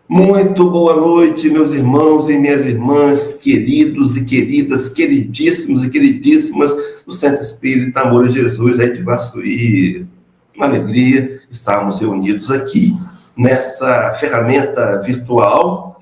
Muito boa noite, meus irmãos e minhas irmãs, queridos e queridas, queridíssimos e queridíssimas do Centro Espírita Amor a Jesus, aí de Baçuí. Uma alegria estarmos reunidos aqui nessa ferramenta virtual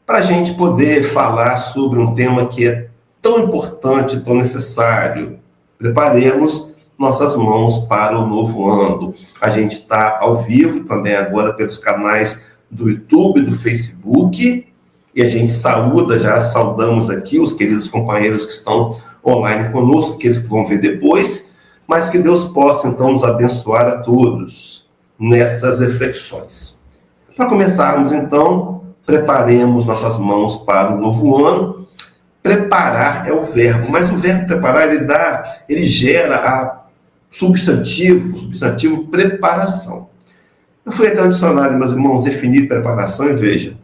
para a gente poder falar sobre um tema que é tão importante, tão necessário. Preparemos nossas mãos para o novo ano. A gente está ao vivo também agora pelos canais do YouTube, do Facebook, e a gente saudamos aqui os queridos companheiros que estão online conosco, aqueles que vão ver depois, mas que Deus possa, então, nos abençoar a todos nessas reflexões. Para começarmos, então, preparemos nossas mãos para o novo ano. Preparar é o verbo, mas o verbo preparar, ele gera o substantivo preparação. Eu fui até o dicionário, meus irmãos, definir preparação e veja,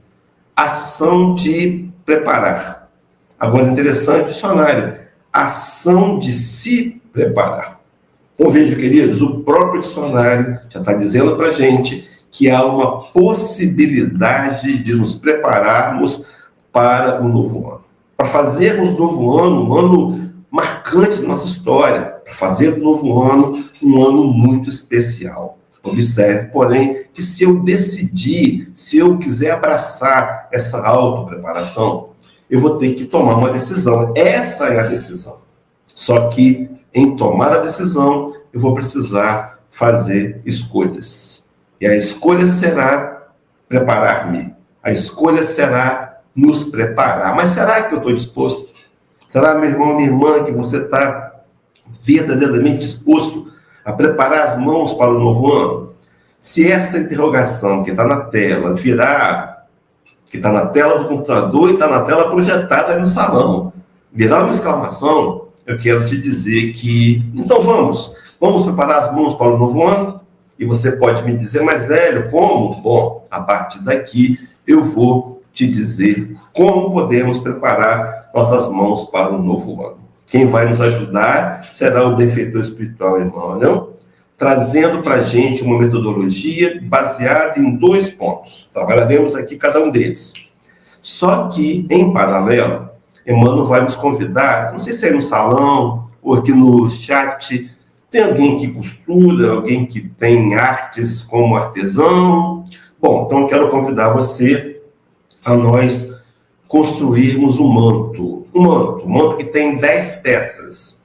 ação de preparar. Agora, interessante, dicionário, ação de se preparar. Então, veja, queridos, o próprio dicionário já está dizendo para a gente que há uma possibilidade de nos prepararmos para o novo ano. Para fazermos do novo ano um ano marcante da nossa história, para fazer do novo ano um ano muito especial. Observe, porém, que se eu decidir, se eu quiser abraçar essa autopreparação, eu vou ter que tomar uma decisão. Essa é a decisão. Só que, em tomar a decisão, eu vou precisar fazer escolhas. E a escolha será preparar-me. A escolha será nos preparar. Mas será que eu estou disposto? Será, meu irmão, minha irmã, que você está verdadeiramente disposto a preparar as mãos para o novo ano? Se essa interrogação que está na tela virar, que está na tela do computador e está na tela projetada aí no salão, virar uma exclamação, eu quero te dizer que, então vamos preparar as mãos para o novo ano? E você pode me dizer, mas Hélio, como? Bom, a partir daqui eu vou te dizer como podemos preparar nossas mãos para o novo ano. Quem vai nos ajudar será o benfeitor espiritual, irmão, não? Trazendo para a gente uma metodologia baseada em 2 pontos. Trabalharemos aqui cada um deles. Só que, em paralelo, Emmanuel vai nos convidar, não sei se é no salão ou aqui no chat, tem alguém que costura, alguém que tem artes como artesão. Bom, então eu quero convidar você a nós construirmos um manto que tem 10 peças,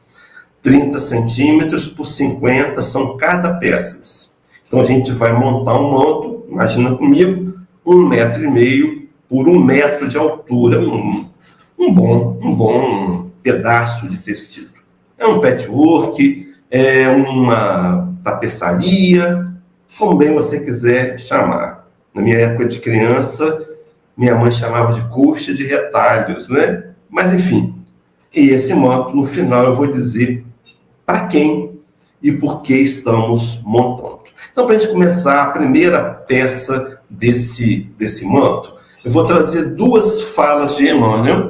30 centímetros por 50 são cada peça. Então a gente vai montar um manto, imagina comigo, 1,5 metro por 1 metro de altura, um bom pedaço de tecido. É um patchwork, é uma tapeçaria, como bem você quiser chamar. Na minha época de criança, minha mãe chamava de coxa de retalhos, né? Mas, enfim, e esse manto, no final, eu vou dizer para quem e por que estamos montando. Então, para a gente começar a primeira peça desse manto, eu vou trazer 2 falas de Emmanuel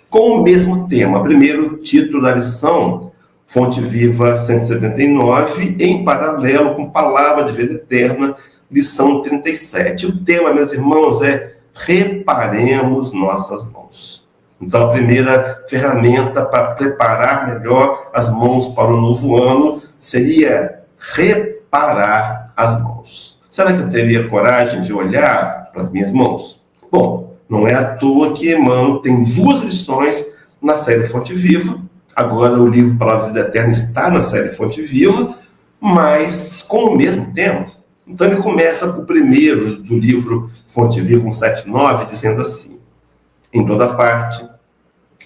com o mesmo tema. Primeiro, título da lição, Fonte Viva 179, em paralelo com Palavra de Vida Eterna, lição 37. O tema, meus irmãos, é reparemos nossas mãos. Então, a primeira ferramenta para preparar melhor as mãos para o novo ano seria reparar as mãos. Será que eu teria coragem de olhar para as minhas mãos? Bom, não é à toa que Emmanuel tem 2 lições na série Fonte Viva. Agora o livro Palavra de Vida Eterna está na série Fonte Viva, mas com o mesmo tema. Então ele começa o primeiro do livro Fonte Viva 179, dizendo assim: em toda parte,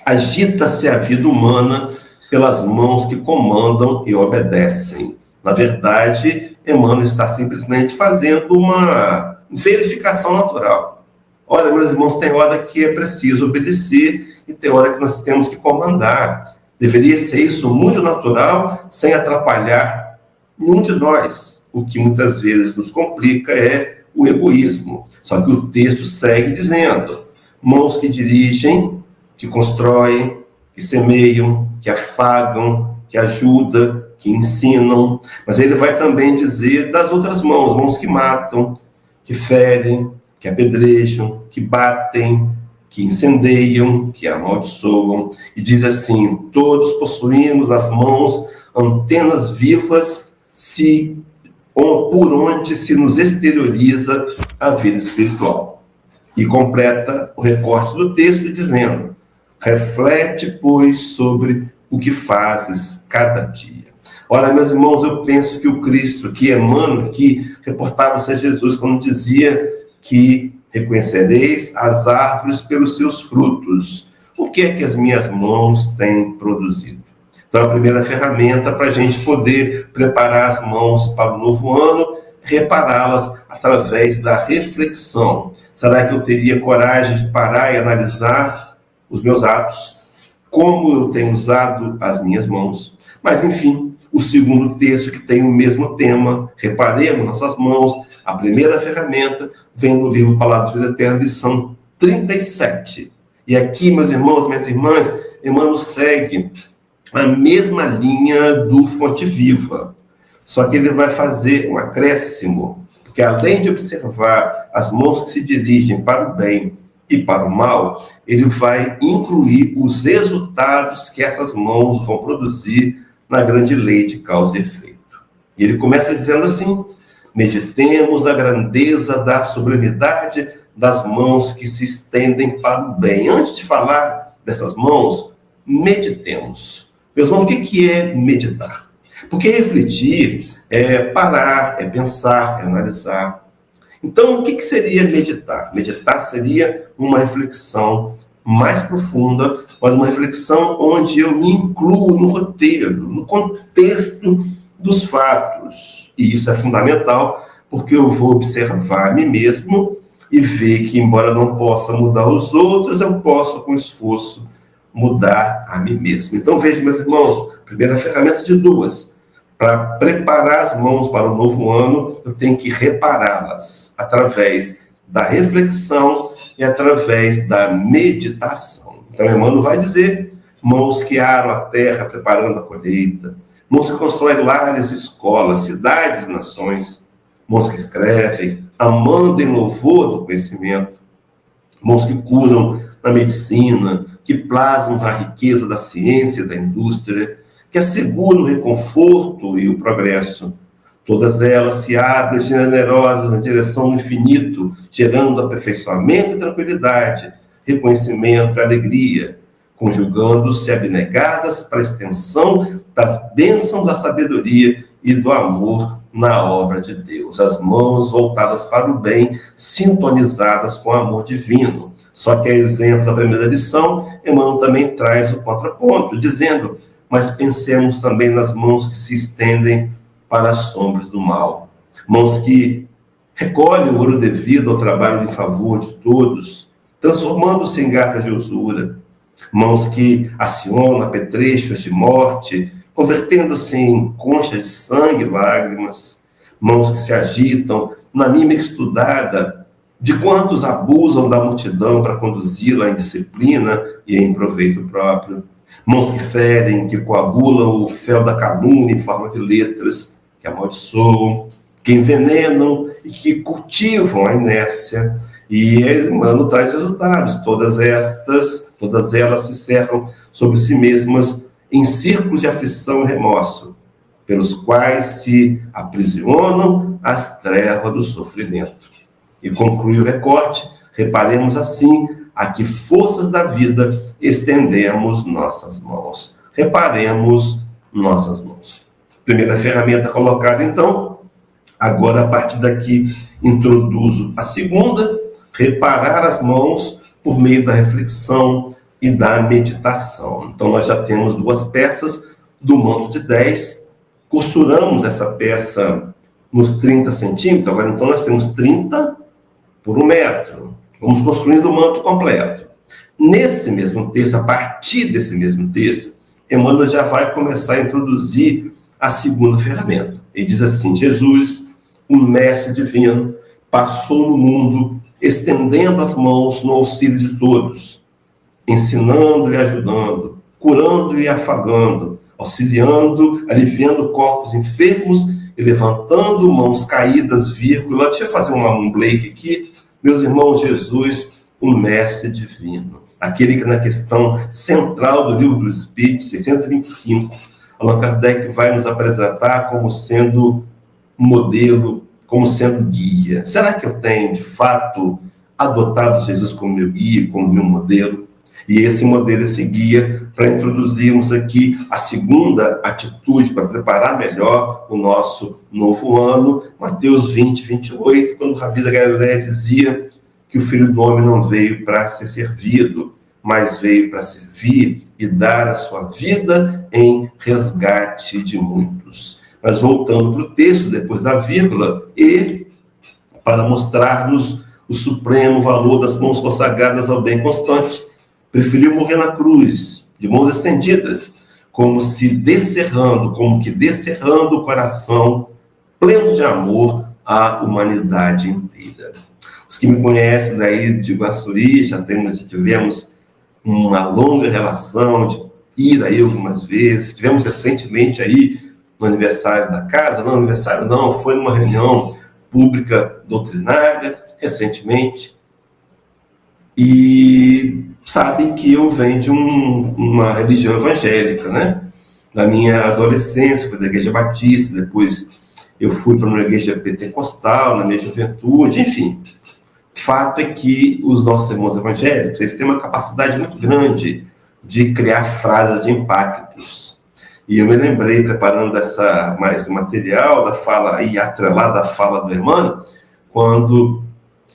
agita-se a vida humana pelas mãos que comandam e obedecem. Na verdade, Emmanuel está simplesmente fazendo uma verificação natural. Olha, meus irmãos, tem hora que é preciso obedecer e tem hora que nós temos que comandar. Deveria ser isso muito natural, sem atrapalhar nenhum de nós. O que muitas vezes nos complica é o egoísmo. Só que o texto segue dizendo: mãos que dirigem, que constroem, que semeiam, que afagam, que ajudam, que ensinam. Mas ele vai também dizer das outras mãos, mãos que matam, que ferem, que apedrejam, que batem, que incendeiam, que amaldiçoam. E diz assim: todos possuímos nas mãos antenas vivas por onde se nos exterioriza a vida espiritual. E completa o recorte do texto dizendo: reflete, pois, sobre o que fazes cada dia. Ora, meus irmãos, eu penso que o Cristo, que Emmanuel, que reportava ser Jesus, quando dizia que reconhecereis as árvores pelos seus frutos. O que é que as minhas mãos têm produzido? Então, a primeira ferramenta para a gente poder preparar as mãos para o novo ano, repará-las através da reflexão. Será que eu teria coragem de parar e analisar os meus atos? Como eu tenho usado as minhas mãos? Mas, enfim, o segundo texto que tem o mesmo tema, reparemos nossas mãos, a primeira ferramenta, vem do livro Palavras de Vida Eterna, lição 37. E aqui, meus irmãos, minhas irmãs, Emmanuel segue a mesma linha do Fonte Viva, só que ele vai fazer um acréscimo, porque além de observar as mãos que se dirigem para o bem e para o mal, ele vai incluir os resultados que essas mãos vão produzir na grande lei de causa e efeito. E ele começa dizendo assim: meditemos na grandeza da sublimidade das mãos que se estendem para o bem. Antes de falar dessas mãos, meditemos. Meus irmãos, o que é meditar? Porque refletir é parar, é pensar, é analisar. Então, o que seria meditar? Meditar seria uma reflexão mais profunda, mas uma reflexão onde eu me incluo no roteiro, no contexto dos fatos. E isso é fundamental, porque eu vou observar a mim mesmo e ver que, embora não possa mudar os outros, eu posso, com esforço, mudar a mim mesmo. Então, veja, meus irmãos, primeira ferramenta de duas. Para preparar as mãos para o novo ano, eu tenho que repará-las através da reflexão e através da meditação. Então, Emmanuel vai dizer: mãos que aram a terra preparando a colheita, mãos que constroem lares, escolas, cidades e nações, mãos que escrevem, amando em louvor do conhecimento, mãos que curam na medicina, que plasmam a riqueza da ciência e da indústria, que asseguram o reconforto e o progresso. Todas elas se abrem generosas na direção do infinito, gerando aperfeiçoamento e tranquilidade, reconhecimento e alegria, conjugando-se abnegadas para a extensão das bênçãos da sabedoria e do amor na obra de Deus. As mãos voltadas para o bem, sintonizadas com o amor divino. Só que, a exemplo da primeira lição, Emmanuel também traz o contraponto, dizendo: mas pensemos também nas mãos que se estendem para as sombras do mal. Mãos que recolhem o ouro devido ao trabalho em favor de todos, transformando-se em garras de usura. Mãos que acionam apetrechos de morte, convertendo-se em conchas de sangue e lágrimas. Mãos que se agitam na mímica estudada de quantos abusam da multidão para conduzi-la à indisciplina e em proveito próprio. Mãos que ferem, que coagulam o fel da calúnia em forma de letras, que amaldiçoam, que envenenam e que cultivam a inércia. E Emmanuel traz resultados. Todas elas se cerram sobre si mesmas em círculos de aflição e remorso, pelos quais se aprisionam as trevas do sofrimento. E conclui o recorte: reparemos assim a que forças da vida estendemos nossas mãos. Reparemos nossas mãos. Primeira ferramenta colocada, então. Agora, a partir daqui, introduzo a segunda: reparar as mãos por meio da reflexão e da meditação. Então, nós já temos duas peças do manto de 10. Costuramos essa peça nos 30 centímetros. Agora, então, nós temos 30 por 1 metro. Vamos construindo o manto completo. Nesse mesmo texto, a partir desse mesmo texto, Emmanuel já vai começar a introduzir a segunda ferramenta. Ele diz assim: Jesus, o mestre divino, passou no mundo estendendo as mãos no auxílio de todos, ensinando e ajudando, curando e afagando, auxiliando, aliviando corpos enfermos e levantando mãos caídas, vírgula. Deixa eu fazer um Blake aqui, Meus irmãos, Jesus, o mestre divino, aquele que na questão central do Livro dos Espíritos, 625, Allan Kardec vai nos apresentar como sendo modelo, como sendo guia. Será que eu tenho, de fato, adotado Jesus como meu guia, como meu modelo? E esse modelo, esse guia, para introduzirmos aqui a segunda atitude para preparar melhor o nosso novo ano, Mateus 20, 28, quando o Rabi da Galileia dizia que o Filho do Homem não veio para ser servido, mas veio para servir e dar a sua vida em resgate de muitos. Mas voltando para o texto, depois da vírgula, e para mostrar-nos o supremo valor das mãos consagradas ao bem constante, preferiu morrer na cruz, de mãos estendidas, como que descerrando o coração pleno de amor à humanidade inteira. Os que me conhecem daí de Iguaçuí, já tivemos uma longa relação de ir aí algumas vezes, tivemos recentemente aí no aniversário da casa, não aniversário não, foi numa reunião pública doutrinária, recentemente, e sabem que eu venho de uma religião evangélica, né? Na minha adolescência, fui da Igreja Batista, depois eu fui para uma igreja pentecostal, na minha juventude, enfim. Fato é que os nossos irmãos evangélicos, eles têm uma capacidade muito grande de criar frases de impactos. E eu me lembrei, preparando esse material, da fala, e atrelada à fala do Emmanuel, quando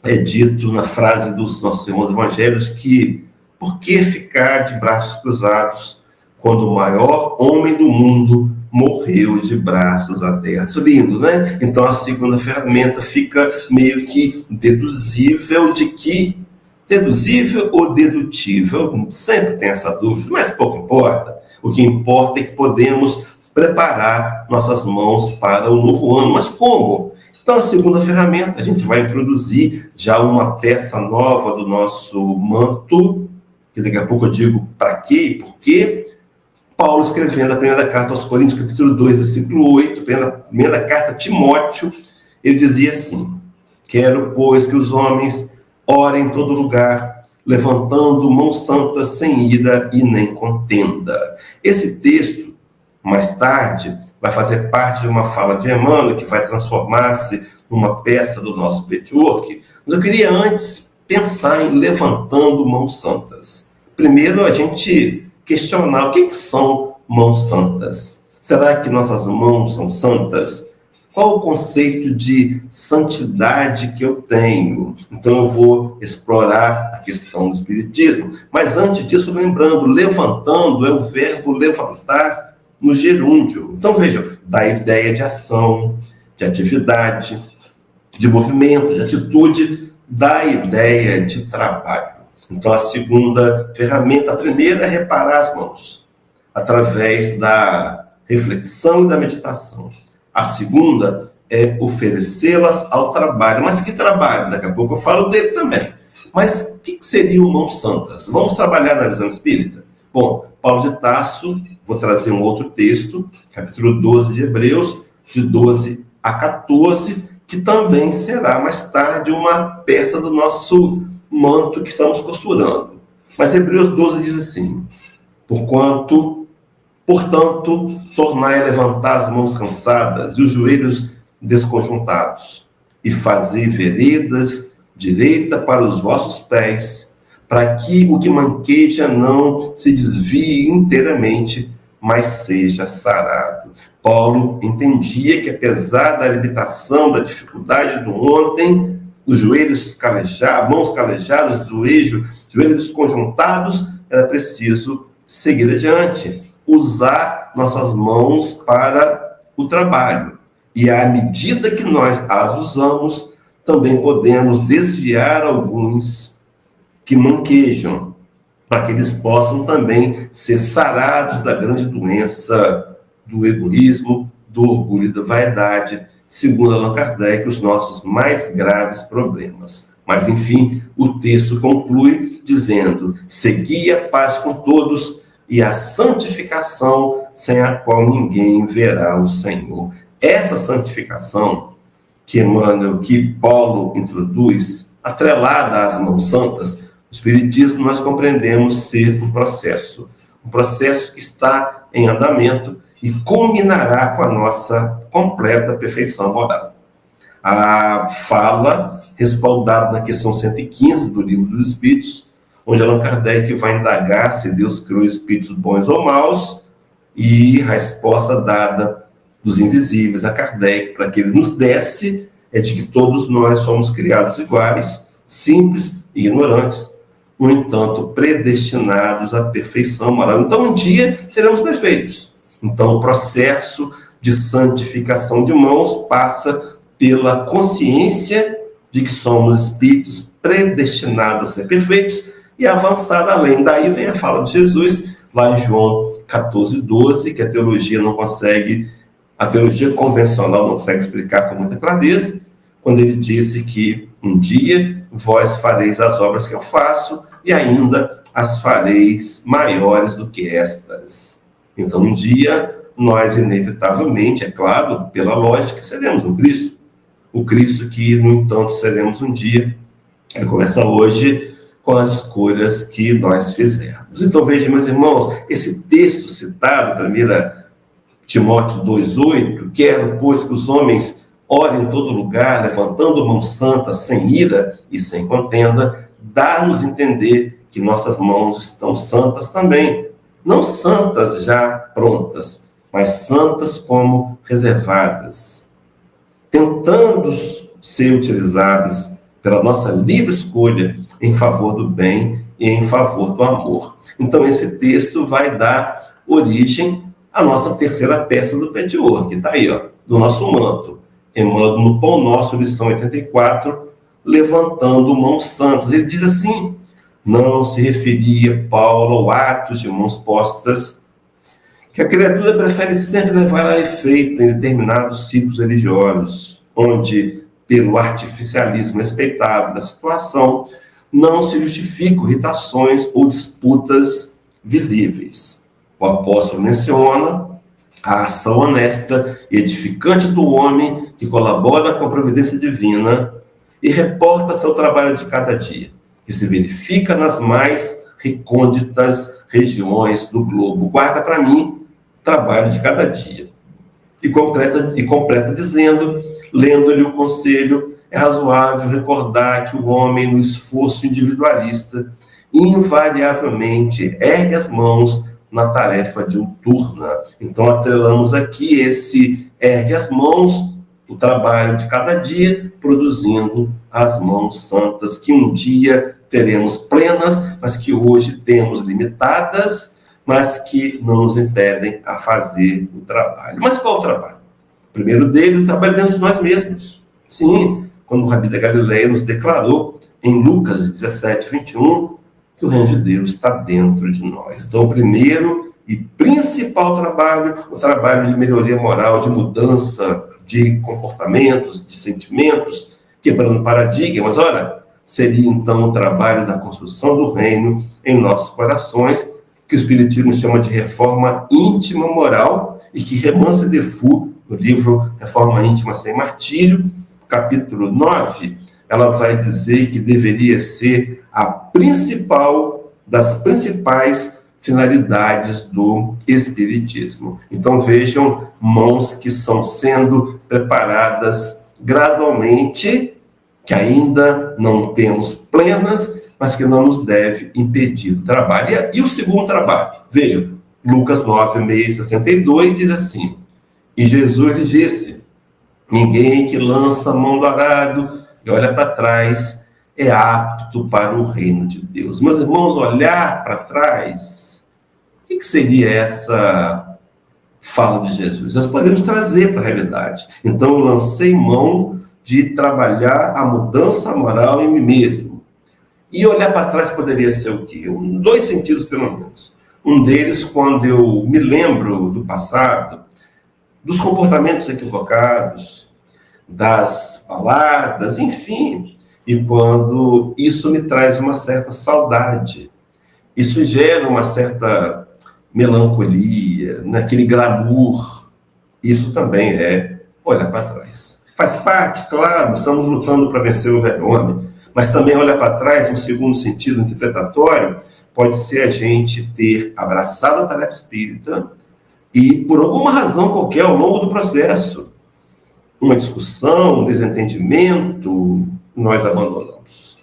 é dito na frase dos nossos irmãos evangélicos que por que ficar de braços cruzados quando o maior homem do mundo morreu de braços abertos? Lindo, né? Então a segunda ferramenta fica meio que deduzível deduzível ou dedutível? Sempre tem essa dúvida, mas pouco importa. O que importa é que podemos preparar nossas mãos para o novo ano. Mas como? Então, a segunda ferramenta, a gente vai introduzir já uma peça nova do nosso manto, que daqui a pouco eu digo para quê e por quê. Paulo escrevendo a primeira carta aos Coríntios, capítulo 2, versículo 8, primeira carta a Timóteo, ele dizia assim: quero, pois, que os homens orem em todo lugar, levantando mãos santas sem ira e nem contenda. Esse texto, mais tarde, vai fazer parte de uma fala de Emmanuel, que vai transformar-se numa peça do nosso patchwork. Mas eu queria antes pensar em levantando mãos santas. Primeiro, a gente questionar o que são mãos santas. Será que nossas mãos são santas? Qual o conceito de santidade que eu tenho? Então eu vou explorar a questão do espiritismo. Mas antes disso, lembrando, levantando é o verbo levantar no gerúndio. Então vejam, da ideia de ação, de atividade, de movimento, de atitude, da ideia de trabalho. Então a segunda ferramenta, a primeira é reparar as mãos, através da reflexão e da meditação. A segunda é oferecê-las ao trabalho. Mas que trabalho? Daqui a pouco eu falo dele também. Mas o que seriam mãos santas? Vamos trabalhar na visão espírita? Bom, Paulo de Tarso, vou trazer um outro texto, capítulo 12 de Hebreus, de 12 a 14, que também será mais tarde uma peça do nosso manto que estamos costurando. Mas Hebreus 12 diz assim: Portanto, tornai a levantar as mãos cansadas e os joelhos desconjuntados, e fazei veredas direita para os vossos pés, para que o que manqueja não se desvie inteiramente, mas seja sarado. Paulo entendia que, apesar da limitação, da dificuldade do ontem, os joelhos calejados, mãos calejadas, joelhos desconjuntados, era preciso seguir adiante, usar nossas mãos para o trabalho. E à medida que nós as usamos, também podemos desviar alguns que manquejam, para que eles possam também ser sarados da grande doença do egoísmo, do orgulho e da vaidade, segundo Allan Kardec, os nossos mais graves problemas. Mas, enfim, o texto conclui dizendo: segui a paz com todos e a santificação, sem a qual ninguém verá o Senhor. Essa santificação que Paulo introduz, atrelada às mãos santas. O Espiritismo nós compreendemos ser um processo que está em andamento e culminará com a nossa completa perfeição moral. A fala, respaldada na questão 115 do Livro dos Espíritos, onde Allan Kardec vai indagar se Deus criou espíritos bons ou maus, e a resposta dada dos invisíveis a Kardec, para que ele nos desse, é de que todos nós somos criados iguais, simples e ignorantes, no entanto, predestinados à perfeição moral. Então, um dia seremos perfeitos. Então, o processo de santificação de mãos passa pela consciência de que somos espíritos predestinados a ser perfeitos e avançar além. Daí vem a fala de Jesus, lá em João 14:12, que a teologia convencional não consegue explicar com muita clareza, quando ele disse que um dia vós fareis as obras que eu faço e ainda as fareis maiores do que estas. Então, um dia, nós inevitavelmente, é claro, pela lógica, seremos um Cristo. O Cristo que, no entanto, seremos um dia. Ele começa hoje com as escolhas que nós fizermos. Então, veja, meus irmãos, esse texto citado, 1 Timóteo 2:8, quero, pois, que os homens orem em todo lugar, levantando mãos santas, sem ira e sem contenda, dá-nos entender que nossas mãos estão santas também. Não santas já prontas, mas santas como reservadas, tentando ser utilizadas pela nossa livre escolha em favor do bem e em favor do amor. Então, esse texto vai dar origem à nossa terceira peça do Petior, que está aí, ó, do nosso manto. Emmanuel, no Pão Nosso, lição 84, levantando mãos santas. Ele diz assim: não se referia Paulo ao ato de mãos postas, que a criatura prefere sempre levar a efeito em determinados ciclos religiosos, onde, pelo artificialismo respeitável da situação, não se justificam irritações ou disputas visíveis. O apóstolo menciona a ação honesta e edificante do homem que colabora com a providência divina e reporta seu trabalho de cada dia, que se verifica nas mais recônditas regiões do globo. Guarda para mim trabalho de cada dia. E completa dizendo, lendo-lhe o conselho, é razoável recordar que o homem, no esforço individualista, invariavelmente ergue as mãos na tarefa diuturna. Então, atrelamos aqui esse ergue as mãos, o trabalho de cada dia, produzindo as mãos santas, que um dia teremos plenas, mas que hoje temos limitadas, mas que não nos impedem a fazer o trabalho. Mas qual o trabalho? O primeiro deles, o trabalho dentro de nós mesmos. Sim, quando o Rabi da Galileia nos declarou, em Lucas 17:21, que o reino de Deus está dentro de nós. Então, o primeiro e principal trabalho, o trabalho de melhoria moral, de mudança de comportamentos, de sentimentos, quebrando paradigmas. Ora, seria então o trabalho da construção do reino em nossos corações, que o Espiritismo chama de reforma íntima moral, e que Remanse Defoe, no livro Reforma Íntima Sem Martírio, capítulo 9, ela vai dizer que deveria ser a principal das principais finalidades do Espiritismo. Então, vejam, mãos que estão sendo preparadas gradualmente, que ainda não temos plenas, mas que não nos deve impedir o trabalho. E o segundo trabalho, vejam, Lucas 9:62 diz assim: e Jesus lhe disse, ninguém que lança a mão do arado e olha para trás é apto para o reino de Deus. Meus irmãos, olhar para trás, o que seria essa fala de Jesus? Nós podemos trazer para a realidade. Então, eu lancei mão de trabalhar a mudança moral em mim mesmo. E olhar para trás poderia ser o quê? Dois sentidos, pelo menos. Um deles, quando eu me lembro do passado, dos comportamentos equivocados, das baladas, enfim, e quando isso me traz uma certa saudade. Isso gera uma certa melancolia, naquele glamour. Isso também é olhar para trás. Faz parte, claro, estamos lutando para vencer o velho homem, Mas também olha para trás, no segundo sentido interpretatório, pode ser a gente ter abraçado a tarefa espírita e, por alguma razão qualquer, ao longo do processo, uma discussão, um desentendimento, nós abandonamos.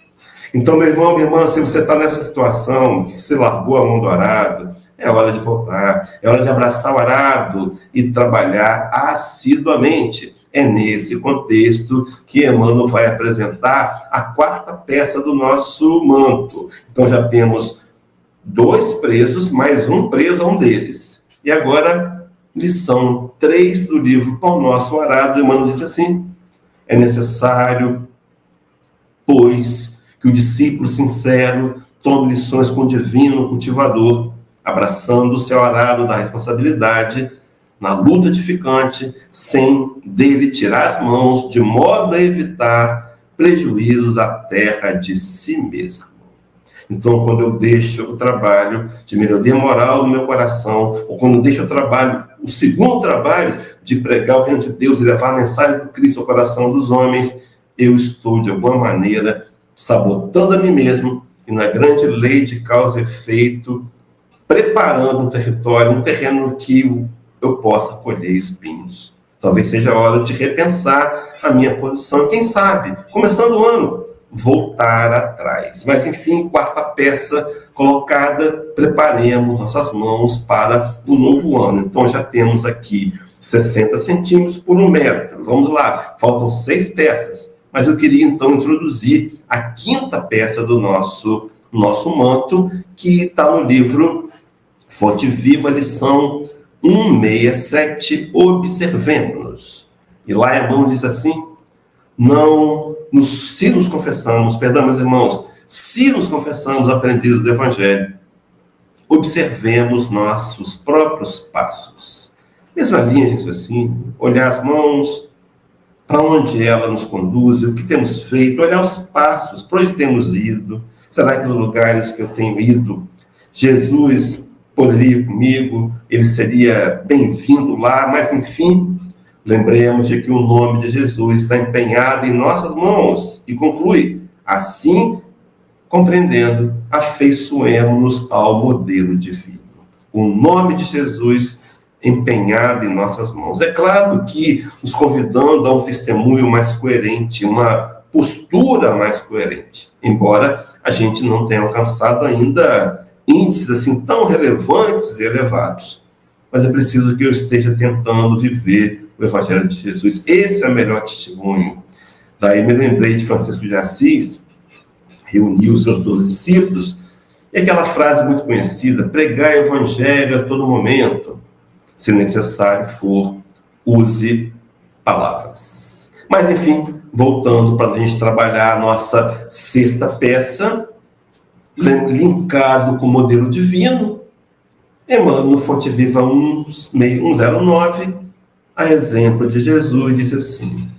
Então, meu irmão, minha irmã, se você está nessa situação, se largou a mão do arado, é hora de voltar, é hora de abraçar o arado e trabalhar assiduamente. É nesse contexto que Emmanuel vai apresentar a quarta peça do nosso manto. Então já temos 2 presos, mais um preso a um deles. E agora, lição 3 do livro Pão Nosso Arado, Emmanuel diz assim: é necessário, pois, que o discípulo sincero tome lições com o divino cultivador, abraçando o seu arado da responsabilidade, na luta edificante, sem dele tirar as mãos, de modo a evitar prejuízos à terra de si mesmo. Então, quando eu deixo o trabalho de melhoria moral no meu coração, ou quando eu deixo o trabalho, o segundo trabalho de pregar o reino de Deus e levar a mensagem do Cristo ao coração dos homens, eu estou, de alguma maneira, sabotando a mim mesmo e, na grande lei de causa e efeito, preparando um território, um terreno que eu possa colher espinhos. Talvez seja a hora de repensar a minha posição. Quem sabe, começando o ano, voltar atrás. Mas, enfim, quarta peça colocada, preparemos nossas mãos para o novo ano. Então, já temos aqui 60 centímetros por 1 metro. Vamos lá, faltam 6 peças. Mas eu queria, então, introduzir a quinta peça do nosso manto, que está no livro Fonte Viva, lição 167, observemos-nos. E lá Emmanuel diz assim: se nos confessamos, perdão, meus irmãos, se nos confessamos aprendidos do Evangelho, observemos nossos próprios passos. Mesma linha de raciocínio, olhar as mãos, para onde ela nos conduz, o que temos feito, olhar os passos, para onde temos ido. Será que nos lugares que eu tenho ido, Jesus poderia ir comigo, ele seria bem-vindo lá, mas enfim, lembremos de que o nome de Jesus está empenhado em nossas mãos, e conclui: assim, compreendendo, afeiçoemos-nos ao modelo divino. O nome de Jesus empenhado em nossas mãos. É claro que nos convidando a um testemunho mais coerente, uma postura mais coerente, embora a gente não tenha alcançado ainda índices assim tão relevantes e elevados. Mas é preciso que eu esteja tentando viver o Evangelho de Jesus. Esse é o melhor testemunho. Daí me lembrei de Francisco de Assis, reuniu os seus 12 discípulos, e aquela frase muito conhecida: pregai o Evangelho a todo momento, se necessário for, use palavras. Mas, enfim, voltando para a gente trabalhar a nossa sexta peça, linkado com o modelo divino, Emmanuel, Fonte Viva 109, a exemplo de Jesus, diz assim: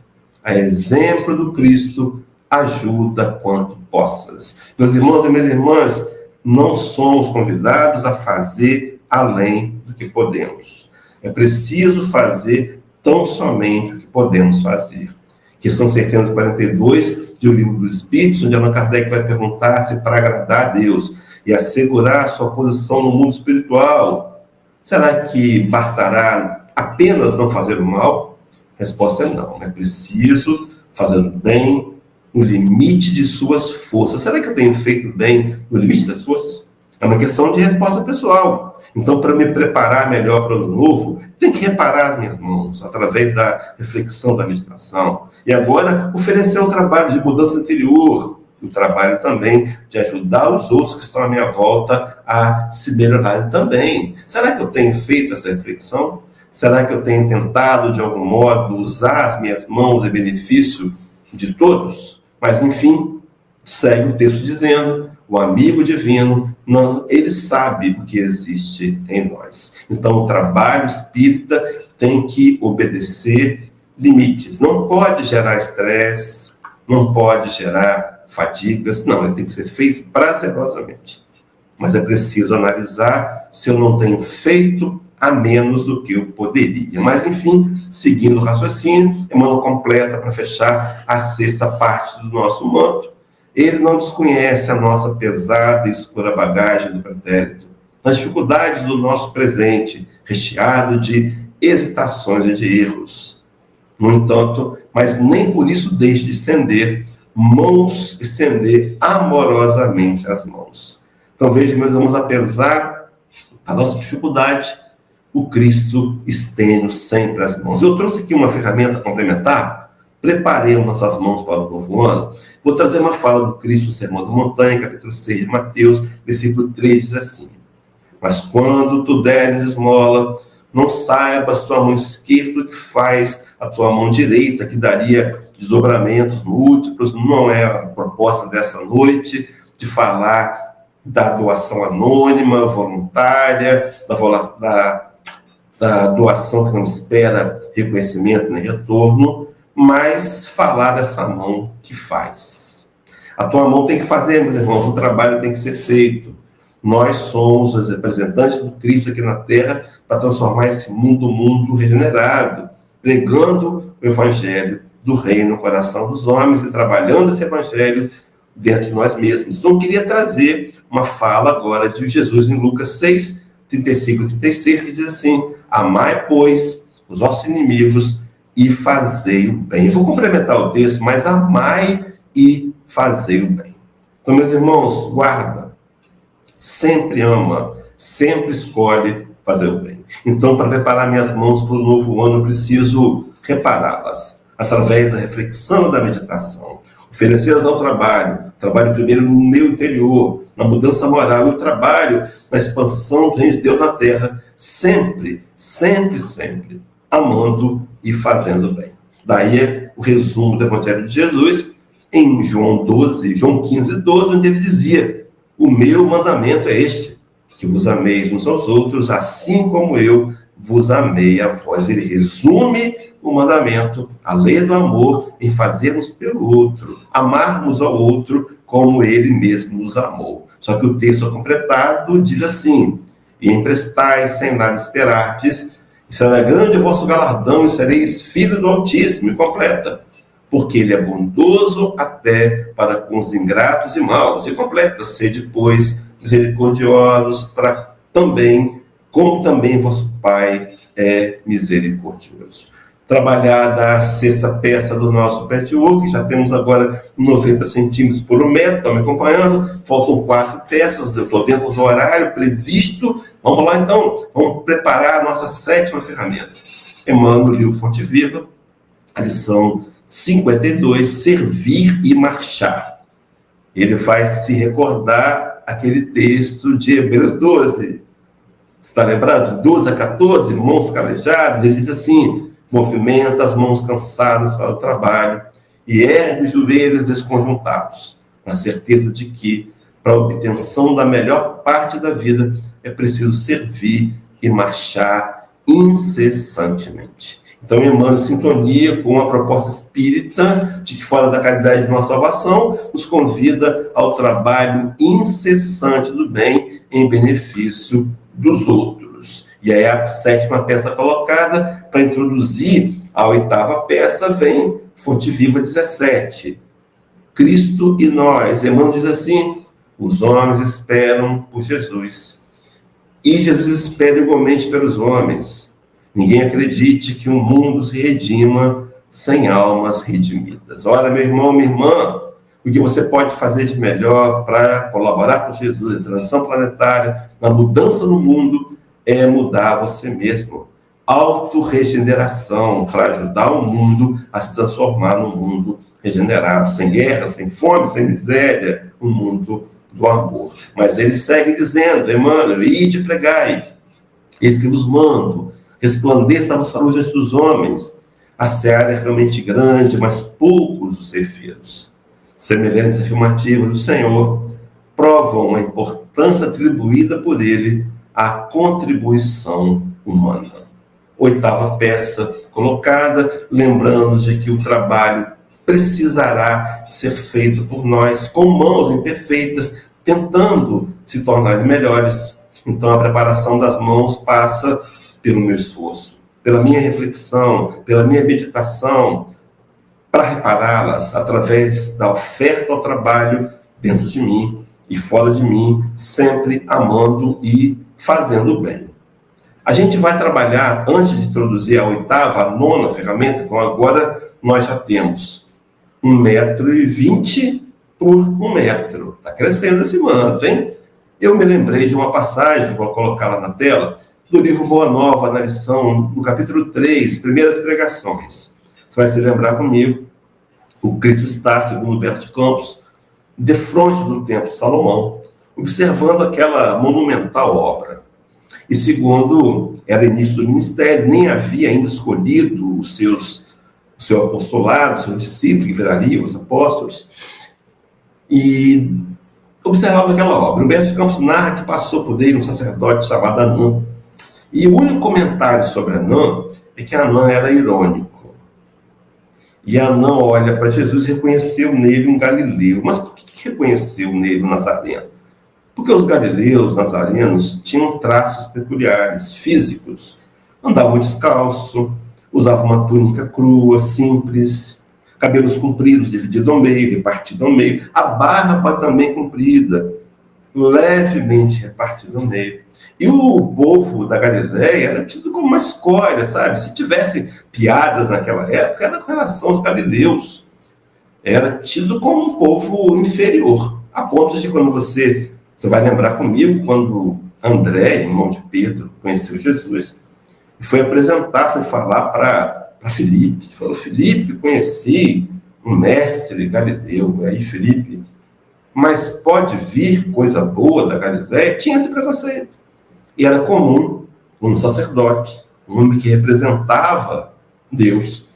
a exemplo do Cristo, ajuda quanto possas. Meus irmãos e minhas irmãs, não somos convidados a fazer além do que podemos. É preciso fazer tão somente o que podemos fazer. Questão 642 do Livro dos Espíritos, onde Allan Kardec vai perguntar se, para agradar a Deus e assegurar sua posição no mundo espiritual, será que bastará apenas não fazer o mal? A resposta é não. É preciso fazer o bem no limite de suas forças. Será que eu tenho feito bem no limite das forças? É uma questão de resposta pessoal. Então, para me preparar melhor para o ano novo, tenho que reparar as minhas mãos, através da reflexão, da meditação. E agora, oferecer um trabalho de mudança interior, o trabalho também de ajudar os outros que estão à minha volta a se melhorarem também. Será que eu tenho feito essa reflexão? Será que eu tenho tentado, de algum modo, usar as minhas mãos em benefício de todos? Mas, enfim, segue o texto dizendo: o amigo divino, não, ele sabe o que existe em nós. Então, o trabalho espírita tem que obedecer limites. Não pode gerar estresse, não pode gerar fadigas. Não, ele tem que ser feito prazerosamente. Mas é preciso analisar se eu não tenho feito a menos do que eu poderia. Mas, enfim, seguindo o raciocínio, Emmanuel completa para fechar a sexta parte do nosso manto. Ele não desconhece a nossa pesada e escura bagagem do pretérito, nas dificuldades do nosso presente, recheado de hesitações e de erros. No entanto, mas nem por isso deixe de estender amorosamente as mãos. Então veja, meus irmãos, apesar da nossa dificuldade, o Cristo estende sempre as mãos. Eu trouxe aqui uma ferramenta complementar. Preparemos nossas mãos para o novo ano. Vou trazer uma fala do Cristo no Sermão da Montanha, capítulo 6 de Mateus, versículo 3, diz assim: mas quando tu deres esmola, não saibas tua mão esquerda o que faz a tua mão direita, que daria desdobramentos múltiplos. Não é a proposta dessa noite de falar da doação anônima, voluntária, da doação que não espera reconhecimento nem retorno, mas falar dessa mão que faz. A tua mão tem que fazer, meus irmãos, o trabalho tem que ser feito. Nós somos os representantes do Cristo aqui na Terra para transformar esse mundo regenerado, pregando o Evangelho do Reino no coração dos homens e trabalhando esse Evangelho dentro de nós mesmos. Então, eu queria trazer uma fala agora de Jesus em Lucas 6, 35 e 36, que diz assim: amai, pois, os vossos inimigos e fazei o bem. Eu vou complementar o texto, mas amai e fazei o bem. Então, meus irmãos, guarda, sempre ama, sempre escolhe fazer o bem. Então, para preparar minhas mãos para o novo ano, eu preciso repará-las através da reflexão e da meditação. Oferecê-las ao trabalho primeiro no meu interior, na mudança moral, e o trabalho na expansão do reino de Deus na terra, sempre, sempre, sempre, amando e fazendo bem. Daí é o resumo do Evangelho de Jesus em João 15, 12, onde ele dizia: o meu mandamento é este, que vos ameis uns aos outros, assim como eu vos amei a vós. Ele resume o mandamento, a lei do amor, em fazermos pelo outro, amarmos ao outro como ele mesmo nos amou. Só que o texto completado diz assim: e emprestais sem nada esperardes, e será grande o vosso galardão, e sereis filho do Altíssimo. E completa: porque ele é bondoso até para com os ingratos e maus. E completa: sede, pois, misericordiosos para também, como também vosso Pai é misericordioso. Trabalhada a sexta peça do nosso patchwork, já temos agora 90 centímetros por 1 metro, estão me acompanhando? Faltam 4 peças, eu estou dentro do horário previsto. Vamos lá então, vamos preparar a nossa 7ª ferramenta. Emmanuel, livro Fonte Viva, a lição 52, servir e marchar. Ele faz se recordar aquele texto de Hebreus 12. Está lembrado? De 12 a 14, mãos calejadas. Ele diz assim: movimenta as mãos cansadas para o trabalho e ergue os joelhos desconjuntados, na certeza de que, para a obtenção da melhor parte da vida, é preciso servir e marchar incessantemente. Então, Emmanuel, em sintonia com a proposta espírita de que, fora da caridade de nossa salvação, nos convida ao trabalho incessante do bem em benefício dos outros. E aí a 7ª peça colocada, para introduzir a 8ª peça, vem Fonte Viva 17. Cristo e nós. Emmanuel diz assim: os homens esperam por Jesus, e Jesus espera igualmente pelos homens. Ninguém acredite que o mundo se redima sem almas redimidas. Ora, meu irmão, minha irmã, o que você pode fazer de melhor para colaborar com Jesus na transição planetária, na mudança no mundo, é mudar você mesmo. Autorregeneração, para ajudar o mundo a se transformar num mundo regenerado, sem guerra, sem fome, sem miséria, um mundo do amor. Mas ele segue dizendo: Emmanuel, ide e pregai, eis que vos mando, resplandeça a vossa luz diante dos homens. A seara é realmente grande, mas poucos os ceifeiros. Semelhantes afirmativas do Senhor provam a importância atribuída por ele à contribuição humana. 8ª peça colocada, lembrando de que o trabalho precisará ser feito por nós com mãos imperfeitas, tentando se tornar melhores. Então, a preparação das mãos passa pelo meu esforço, pela minha reflexão, pela minha meditação, para repará-las através da oferta ao trabalho dentro de mim e fora de mim, sempre amando e fazendo o bem. A gente vai trabalhar, antes de introduzir a oitava, a nona ferramenta, então agora nós já temos 1,20 m por 1 metro. Está crescendo esse manto, hein? Eu me lembrei de uma passagem, vou colocar lá na tela, do livro Boa Nova, na lição, no capítulo 3, Primeiras Pregações. Você vai se lembrar comigo, o Cristo está, segundo Humberto de Campos, de frente do Templo de Salomão, observando aquela monumental obra. E segundo, era início do ministério, nem havia ainda escolhido o seu apostolado, seus discípulos, que virariam os apóstolos, e observava aquela obra. Humberto de Campos narra que passou por ele um sacerdote chamado Anã. E o único comentário sobre Anã é que Anã era irônico. E Anã olha para Jesus e reconheceu nele um galileu. Mas por que reconheceu nele um nazareno? Porque os galileus, nazarenos, tinham traços peculiares, físicos. Andavam descalço, usavam uma túnica crua, simples, cabelos compridos, divididos ao meio, repartidos ao meio, a barba também comprida, levemente repartida ao meio. E o povo da Galileia era tido como uma escória, sabe? Se tivesse piadas naquela época, era com relação aos galileus. Era tido como um povo inferior, a ponto de quando você vai lembrar comigo, quando André, irmão de Pedro, conheceu Jesus, e foi falar para Filipe. Falou: Filipe, conheci um mestre galileu. Aí Filipe, mas pode vir coisa boa da Galileia? Tinha esse preconceito. E era comum um sacerdote, um homem que representava Deus,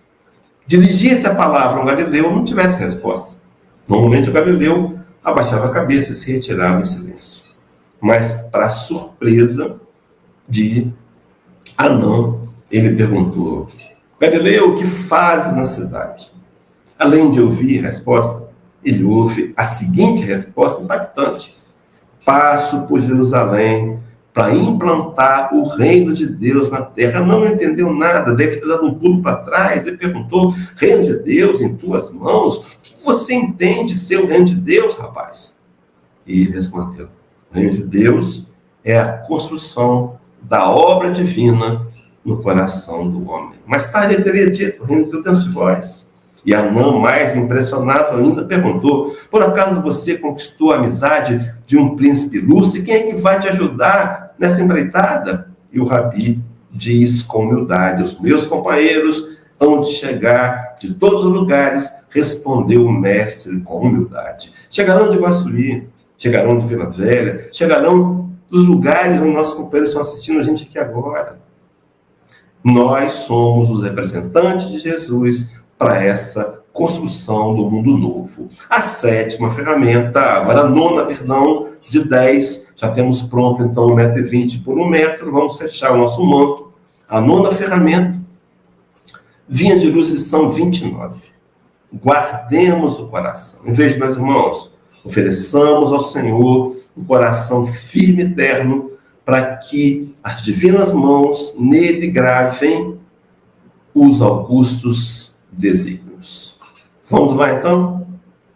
dirigisse a palavra a um galileu, não tivesse resposta. Normalmente o galileu abaixava a cabeça e se retirava em silêncio. Mas, para surpresa de Anã, ele perguntou: Galileu, o que fazes na cidade? Além de ouvir a resposta, ele ouve a seguinte resposta impactante: passo por Jerusalém para implantar o reino de Deus na terra. Não entendeu nada, deve ter dado um pulo para trás e perguntou: reino de Deus em tuas mãos? O que você entende ser o reino de Deus, rapaz? E ele respondeu: o reino de Deus é a construção da obra divina no coração do homem. Mais tarde ele teria dito: o reino de Deus dentro de vós. E Anã, mais impressionado ainda, perguntou: por acaso você conquistou a amizade de um príncipe ilustre? Quem é que vai te ajudar nessa empreitada? E o Rabi diz com humildade: os meus companheiros hão de chegar de todos os lugares, respondeu o mestre com humildade. Chegarão de Guaçuí, chegarão de Vila Velha, chegarão dos lugares onde nossos companheiros estão assistindo a gente aqui agora. Nós somos os representantes de Jesus para essa construção do mundo novo. A sétima ferramenta, agora a nona, perdão, de 10, já temos pronto então 1,20 m por 1 metro, vamos fechar o nosso manto. A nona ferramenta, vinha de luz, lição 29. Guardemos o coração. Em vez de, meus irmãos, ofereçamos ao Senhor um coração firme e eterno, para que as divinas mãos nele gravem os augustos desígnios. Vamos lá, então?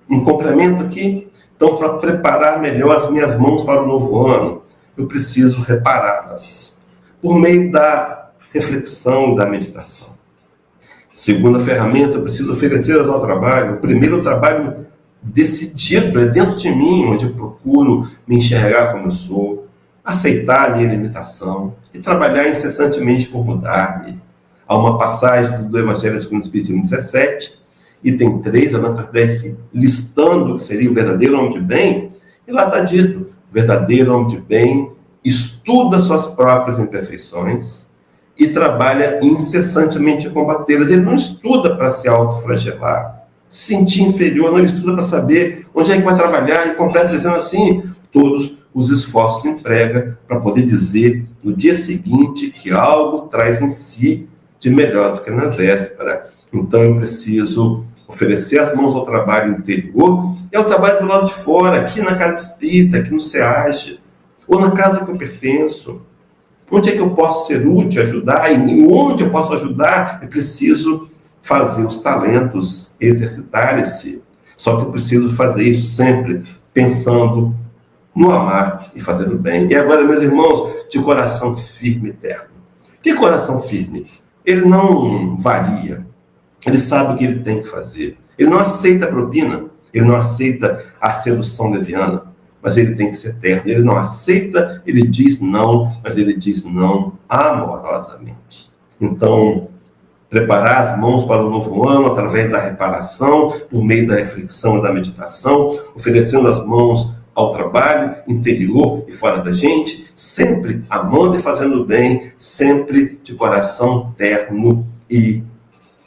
Um complemento aqui. Então, para preparar melhor as minhas mãos para o novo ano, eu preciso repará-las por meio da reflexão e da meditação. Segunda ferramenta, eu preciso oferecê-las ao trabalho. O primeiro trabalho decidido é dentro de mim, onde eu procuro me enxergar como eu sou, aceitar a minha limitação e trabalhar incessantemente por mudar-me. Há uma passagem do Evangelho segundo o Espiritismo 17, item 3, Allan Kardec listando o que seria o verdadeiro homem de bem, e lá está dito: o verdadeiro homem de bem estuda suas próprias imperfeições e trabalha incessantemente a combatê-las. Ele não estuda para se autoflagelar, se sentir inferior, não, ele estuda para saber onde é que vai trabalhar e completa dizendo assim: todos os esforços emprega para poder dizer no dia seguinte que algo traz em si de melhor do que na véspera. Então eu preciso oferecer as mãos ao trabalho interior e ao trabalho do lado de fora, aqui na casa espírita, aqui no SEAGE, ou na casa que eu pertenço. Onde é que eu posso ser útil, ajudar? E onde eu posso ajudar, é preciso fazer os talentos exercitarem-se. Só que eu preciso fazer isso sempre pensando no amar e fazendo bem. E agora, meus irmãos, de coração firme e eterno. Que coração firme? Ele não varia. Ele sabe o que ele tem que fazer. Ele não aceita a propina. Ele não aceita a sedução leviana. Mas ele tem que ser eterno. Ele não aceita, ele diz não, mas ele diz não amorosamente. Então, preparar as mãos para o novo ano através da reparação, por meio da reflexão e da meditação, oferecendo as mãos ao trabalho interior e fora da gente, sempre amando e fazendo bem, sempre de coração terno e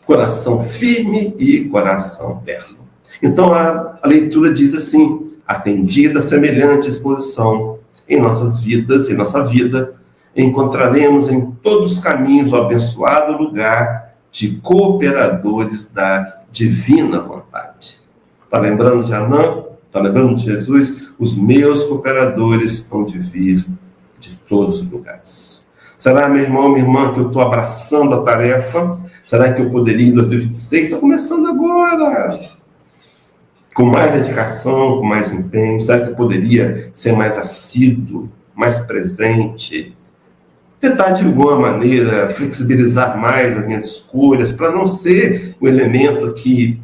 coração firme e coração terno. Então a leitura diz assim: atendida semelhante exposição em nossas vidas, em nossa vida, encontraremos em todos os caminhos o abençoado lugar de cooperadores da divina vontade. Está lembrando de Anã? Está lembrando de Jesus? Os meus cooperadores hão de vir de todos os lugares. Será, meu irmão, minha irmã, que eu estou abraçando a tarefa? Será que eu poderia, em 2026, está começando agora, com mais dedicação, com mais empenho? Será que eu poderia ser mais assíduo, mais presente? Tentar, de alguma maneira, flexibilizar mais as minhas escolhas, para não ser o elemento que,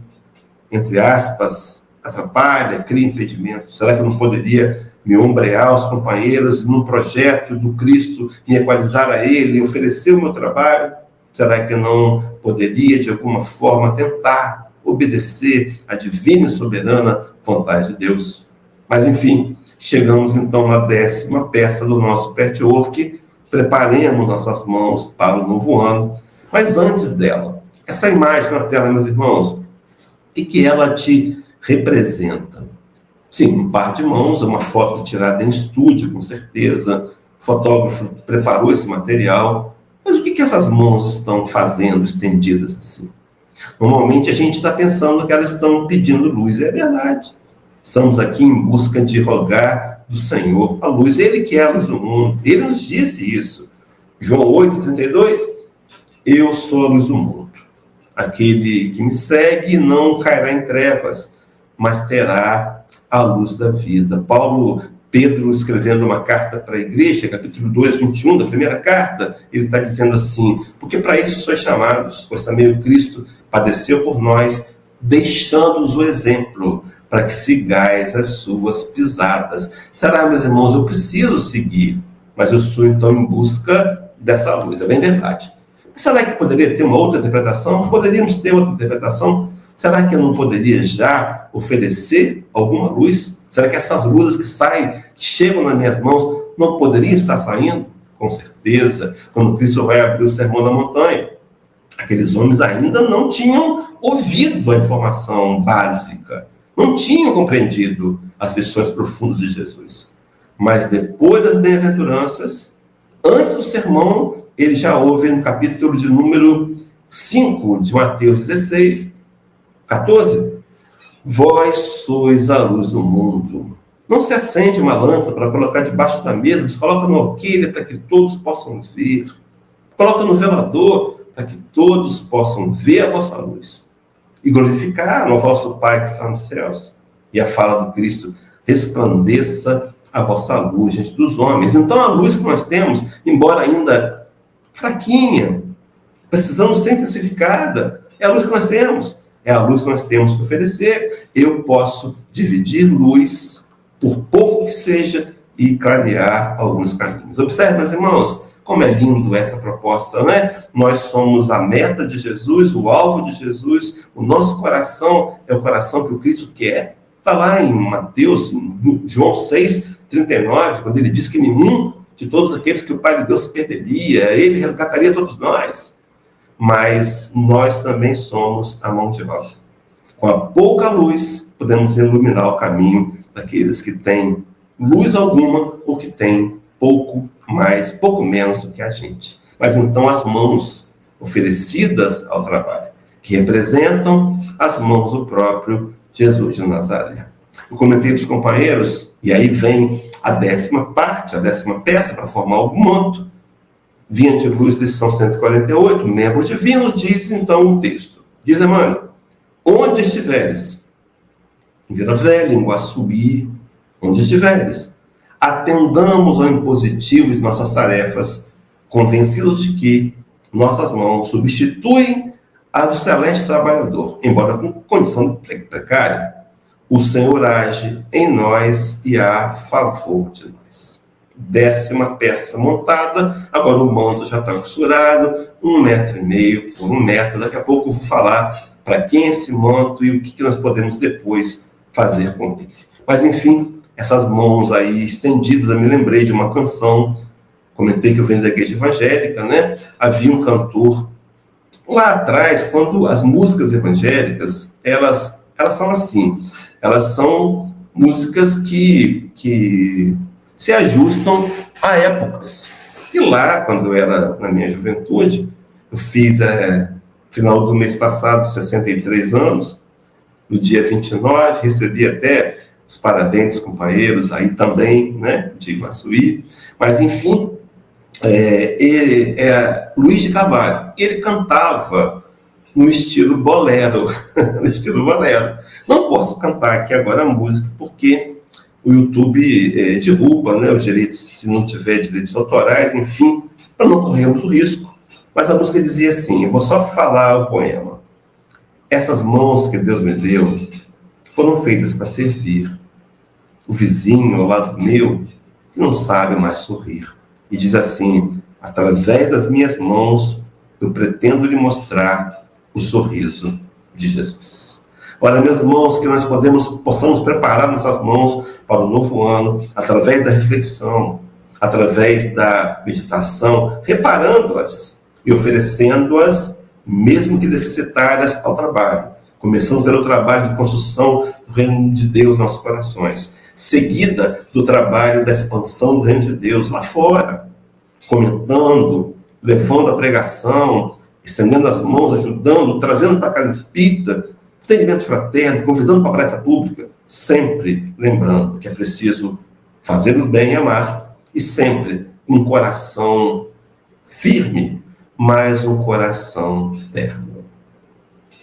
entre aspas, atrapalha, cria impedimento. Será que eu não poderia me ombrear aos companheiros num projeto do Cristo, me equalizar a Ele, oferecer o meu trabalho? Será que eu não poderia, de alguma forma, tentar obedecer à divina e soberana vontade de Deus? Mas, enfim, chegamos então na 10ª peça do nosso patchwork. Preparemos nossas mãos para o novo ano. Mas antes dela, essa imagem na tela, meus irmãos, o que ela te representa? Sim, um par de mãos, uma foto tirada em estúdio, com certeza. O fotógrafo preparou esse material. Mas o que essas mãos estão fazendo, estendidas assim? Normalmente a gente está pensando que elas estão pedindo luz. É verdade. Estamos aqui em busca de rogar do Senhor a luz. Ele que é a luz do mundo. Ele nos disse isso. João 8:32, eu sou a luz do mundo. Aquele que me segue não cairá em trevas, mas terá a luz da vida. Pedro, escrevendo uma carta para a igreja, capítulo 2, 21 da primeira carta, ele está dizendo assim: porque para isso sois chamados, pois também o Cristo padeceu por nós, deixando-nos o exemplo, para que sigais as suas pisadas. Será, meus irmãos, eu preciso seguir, mas eu estou então em busca dessa luz. É bem verdade. Mas será que poderia ter uma outra interpretação? Poderíamos ter outra interpretação? Será que eu não poderia já oferecer alguma luz? Será que essas luzes que saem, que chegam nas minhas mãos, não poderiam estar saindo? Com certeza, quando Cristo vai abrir o Sermão da Montanha, aqueles homens ainda não tinham ouvido a informação básica, não tinham compreendido as lições profundas de Jesus. Mas depois das bem-aventuranças, antes do sermão, ele já ouve no capítulo de número 5 de Mateus 16, 14, vós sois a luz do mundo. Não se acende uma lâmpada para colocar debaixo da mesa, você coloca no alqueire para que todos possam ver. Coloca no velador para que todos possam ver a vossa luz e glorificar no vosso Pai que está nos céus. E a fala do Cristo, resplandeça a vossa luz diante dos homens. Então a luz que nós temos, embora ainda fraquinha, precisamos ser intensificada. É a luz que nós temos. É a luz que nós temos que oferecer. Eu posso dividir luz, por pouco que seja, e clarear alguns caminhos. Observe, meus irmãos, como é lindo essa proposta, né? Nós somos a meta de Jesus, o alvo de Jesus, o nosso coração é o coração que o Cristo quer. Está lá em Mateus, em João 6:39, quando ele diz que nenhum de todos aqueles que o Pai de Deus se perderia, ele resgataria todos nós. Mas nós também somos a mão de obra. Com a pouca luz, podemos iluminar o caminho daqueles que têm luz alguma ou que têm pouco mais, pouco menos do que a gente. Mas então as mãos oferecidas ao trabalho, que representam as mãos do próprio Jesus de Nazaré. Eu comentei dos companheiros, e aí vem a 10ª parte, a 10ª peça para formar o manto. Vinha de luz, lição 148, membro divino, diz então o texto. Diz Emmanuel: onde estiveres, em Vila Velha, em Guaçuí, onde estiveres, atendamos ao impositivo de nossas tarefas, convencidos de que nossas mãos substituem a do celeste trabalhador, embora com condição precária. O Senhor age em nós e a favor de nós. 10ª peça montada, agora o manto já está costurado, 1,5 metro por 1 metro. Daqui a pouco eu vou falar para quem é esse manto e o que nós podemos depois fazer com ele. Mas, enfim, essas mãos aí estendidas, eu me lembrei de uma canção, comentei que eu venho da igreja evangélica, né? Havia um cantor lá atrás, quando as músicas evangélicas, elas são assim, elas são músicas que se ajustam a épocas. E lá, quando eu era na minha juventude, eu fiz, final do mês passado, 63 anos, no dia 29, recebi até os parabéns dos companheiros, aí também, né, de Guaçuí, mas enfim, Luiz de Carvalho, ele cantava no estilo bolero, no estilo bolero. Não posso cantar aqui agora a música, porque o YouTube derruba, né, os direitos, se não tiver direitos autorais, enfim, para não corrermos o risco. Mas a música dizia assim, eu vou só falar o poema. Essas mãos que Deus me deu foram feitas para servir. O vizinho ao lado meu, que não sabe mais sorrir. E diz assim, através das minhas mãos, eu pretendo lhe mostrar o sorriso de Jesus. Ora, minhas mãos, que nós possamos preparar nossas mãos para o novo ano, através da reflexão, através da meditação, reparando-as e oferecendo-as, mesmo que deficitárias, ao trabalho. Começando pelo trabalho de construção do reino de Deus nos nossos corações, seguida do trabalho da expansão do reino de Deus lá fora, comentando, levando a pregação, estendendo as mãos, ajudando, trazendo para a casa espírita, atendimento fraterno, convidando para a praça pública, sempre lembrando que é preciso fazer o bem e amar, e sempre um coração firme, mas um coração terno.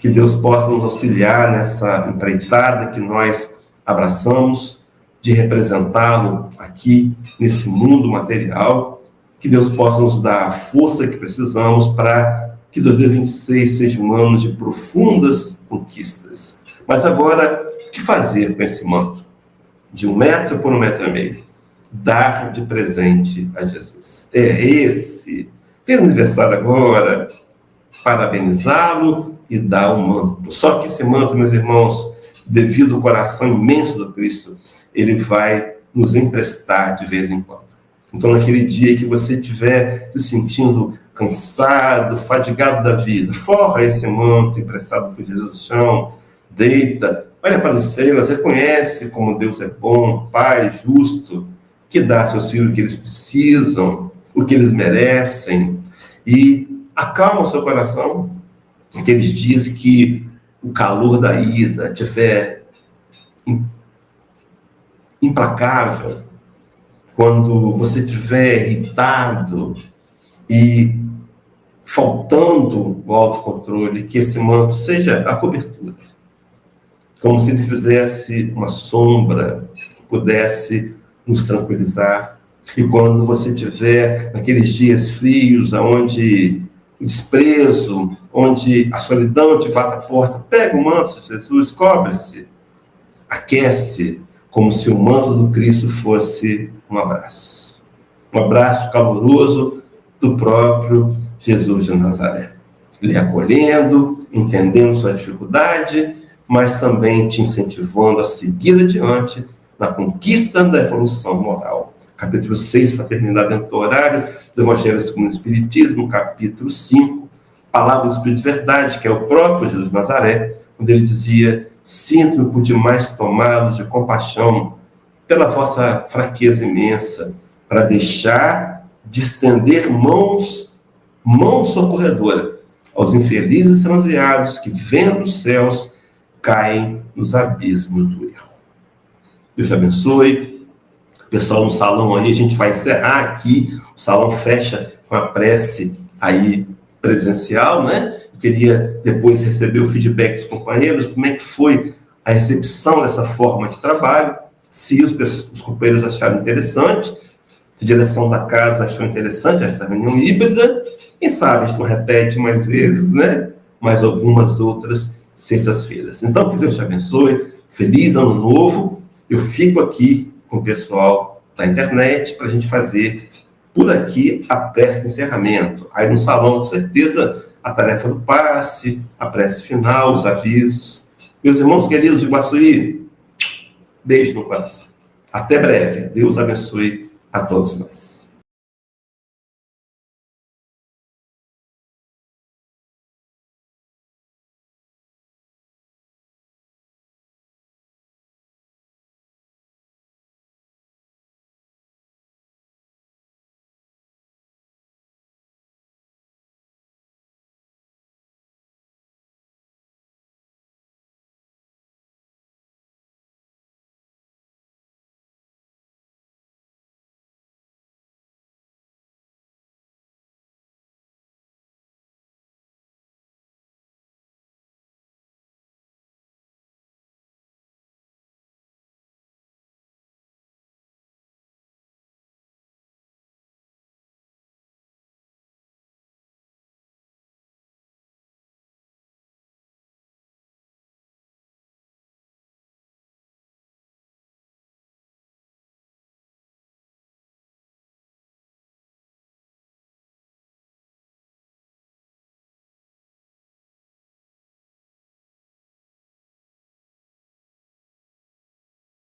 Que Deus possa nos auxiliar nessa empreitada que nós abraçamos, de representá-lo aqui nesse mundo material, que Deus possa nos dar a força que precisamos para que 2026 seja um ano de profundas conquistas. Mas agora, o que fazer com esse manto? De 1 metro por 1,5 metro. Dar de presente a Jesus. Tem aniversário agora, parabenizá-lo e dar um manto. Só que esse manto, meus irmãos, devido ao coração imenso do Cristo, ele vai nos emprestar de vez em quando. Então, naquele dia que você estiver se sentindo cansado, fadigado da vida, forra esse manto emprestado por Jesus no chão, deita, olha para as estrelas, reconhece como Deus é bom, Pai justo, que dá a seus filhos o que eles precisam, o que eles merecem, e acalma o seu coração aqueles dias que o calor da ira estiver implacável, quando você estiver irritado e faltando o autocontrole, que esse manto seja a cobertura, como se ele fizesse uma sombra que pudesse nos tranquilizar. E quando você estiver naqueles dias frios, onde o desprezo, onde a solidão te bate a porta, pega o manto de Jesus, cobre-se, aquece, como se o manto do Cristo fosse um abraço caloroso do próprio Jesus de Nazaré, lhe acolhendo, entendendo sua dificuldade, mas também te incentivando a seguir adiante na conquista da evolução moral. Capítulo 6, para terminar dentro do horário, do Evangelho segundo o Espiritismo, capítulo 5, Palavra do Espírito de Verdade, que é o próprio Jesus de Nazaré, onde ele dizia, sinto-me por demais tomado de compaixão pela vossa fraqueza imensa, para deixar de estender mão socorredora aos infelizes transviados que, vendo os céus, caem nos abismos do erro. Deus te abençoe. Pessoal no salão aí, a gente vai encerrar aqui, o salão fecha com a prece aí presencial, né? Eu queria depois receber o feedback dos companheiros, como é que foi a recepção dessa forma de trabalho, se os companheiros acharam interessante, se a direção da casa achou interessante essa reunião híbrida, quem sabe a gente não repete mais vezes, né? Mais algumas outras sextas-feiras. Então, que Deus te abençoe, feliz ano novo, eu fico aqui com o pessoal da internet para a gente fazer por aqui a prece de encerramento. Aí no salão, com certeza, a tarefa do passe, a prece final, os avisos. Meus irmãos queridos de Iguaçuí, beijo no coração. Até breve. Deus abençoe a todos nós.